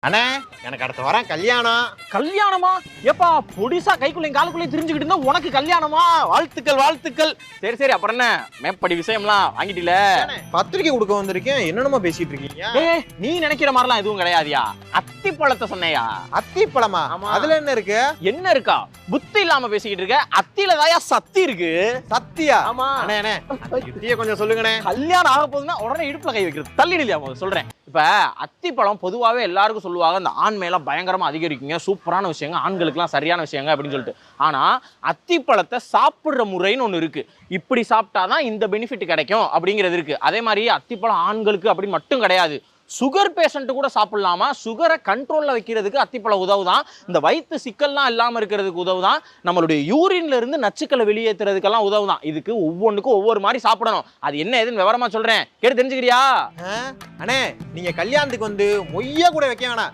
அண்ணே எனக்கு அடுத்த வாரம் கல்யாணம். கல்யாணமா? ஏப்பா பொடிசா கைக்குள்ளையும் காலுக்குள்ளையும் தெரிஞ்சுக்கிட்டு இருந்தா உனக்கு கல்யாணமா? வாழ்த்துக்கள் வாழ்த்துக்கள். சரி சரி, அப்புறம் என்ன மேப்படி விஷயம்லாம் வாங்கிட்டீல? பத்திரிக்கை கொடுக்க வந்திருக்கேன், என்னென்னமோ பேசிட்டு இருக்கீங்க. ஏய், நீ நினைக்கிற மாதிரிலாம் எதுவும் கிடையாதியா. அத்தி பழத்தை சொன்னையா? அத்தி பழமா? ஆமா. அதுல என்ன இருக்கு? என்ன இருக்கா? புத்தி இல்லாம பேசிக்கிட்டு இருக்க. அத்தில தாயா சத்தி இருக்கு. சத்தியா? ஆமா. அண்ணே அண்ணே யுத்திய கொஞ்சம் சொல்லுங்கண்ணே. கல்யாணம் ஆக போகுதுன்னா உடனே இடுப்புல கை வைக்கிறது தள்ளிடலையா? போது சொல்றேன். இப்ப அத்தி பழம் பொதுவாகவே எல்லாருக்கும் சொல்லுவாங்க இந்த ஆண் மேல பயங்கரமா அதிகரிக்குங்க, சூப்பரான விஷயங்க, ஆண்களுக்குலாம் சரியான விஷயங்க அப்படின்னு சொல்லிட்டு. ஆனா அத்தி பழத்தை சாப்பிடுற முறைன்னு ஒண்ணு இருக்கு. இப்படி சாப்பிட்டாதான் இந்த பெனிஃபிட் கிடைக்கும் அப்படிங்கிறது இருக்கு. அதே மாதிரி அத்திப்பழம் ஆண்களுக்கு அப்படின்னு மட்டும் கிடையாது, சுகர் பேஷண்ட் கூட சாப்பிடலாமா. சுகரை கண்ட்ரோல்ல வைக்கிறதுக்கு அத்திப்பழம் உதவுதான். இந்த வயிற்று சிக்கல்லாம் இல்லாம இருக்கிறதுக்கு உதவுதான். நம்மளுடைய யூரின்ல இருந்து நச்சுக்களை வெளியேற்றுறதுக்கெல்லாம் உதவுதான். இதுக்கு ஒவ்வொன்றுக்கும் ஒவ்வொரு மாதிரி சாப்பிடணும். அது என்ன ஏதுன்னு விவரமா சொல்றேன், கேட்டு தெரிஞ்சுக்கிறியா? அண்ணே நீங்க கல்யாணத்துக்கு வந்து மொய்ய கூட வைக்க வேணாம்,